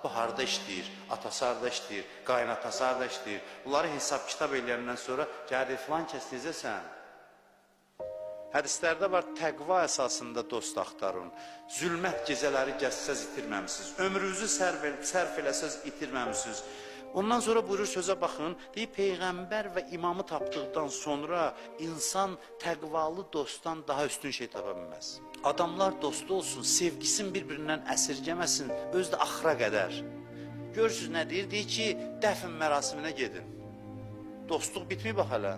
bu harda işləyir, atası harda işləyir, qaynatası harda işləyir. Bunları hesab kitab eləyəndən sonra gəlir filan kəs necəsən? Hədislərdə var, təqva əsasında dost axtarın. Zülmət gecələri gəzsəz itirməmisiniz. Ömrünüzü sərf eləsəz itirməmisiniz. Ondan sonra buyurur sözə baxın, deyir, Peyğəmbər və imamı tapdıqdan sonra insan təqvalı dostdan daha üstün şey tapa bilməz. Adamlar dostu olsun, sevgisin bir-birindən əsirgəməsin, özü də axıra qədər. Görürsünüz nə deyir? Deyir ki, dəfn mərasiminə gedin. Dostluq bitmir bax hələ.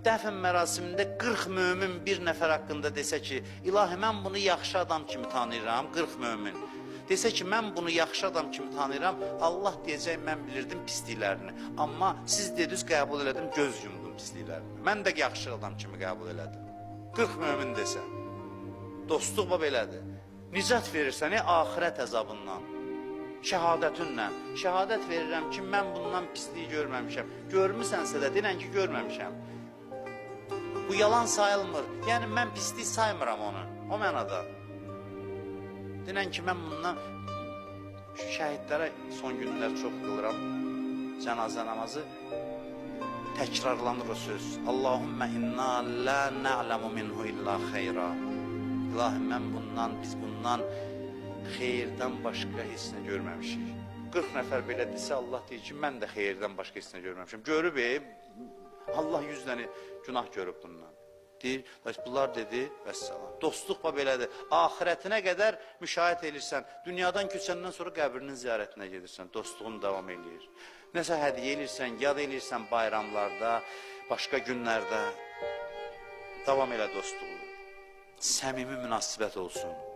Dəfn mərasimində 40 mömin bir nəfər haqqında desə ki, ilahi mən bunu yaxşı adam kimi tanıyıram, 40 mömin. Desə ki, mən bunu yaxşı adam kimi tanıyıram, Allah deyəcək, mən bilirdim pisliklərini. Amma siz dediniz, qəbul elədim, göz yumdum pisliklərini. Mən də yaxşı adam kimi qəbul elədim. 40 mömin desə. Dostluq belədir. Nicat verirsən, axirət əzabından. Şəhadətinlə. Şəhadət verirəm ki, mən bundan pisliyi görməmişəm. Görmüsənsə də denən ki, görməmişəm. Bu yalan sayılmır. Yəni, mən pislik saymıram onu. O mənada. Denən ki, mən bundan şəhidlərə son günlər çox qılıram. Cənazə namazı təkrarlanır o söz. Allahümmə inna la na'lamu minhu illa xeyra. İlahi, biz bundan xeyirdən başqa heç nə görməmişik. 40 nəfər belə desə, Allah deyir ki, mən də xeyirdən başqa heç nə görməmişim. Görüb, Allah 100 dənə günah görüb bundan. Deyir, bunlar dedi, vəssalam. Dostluq belədir. Ahirətinə qədər müşahidə edirsən. Dünyadan köçəndən sonra qəbrinin ziyarətinə gedirsən. Dostluğun davam edir. Nəsə hədiyə edirsən, yad edirsən bayramlarda, başqa günlərdə. Davam elə dostluğu. Səmimi münasibət olsun.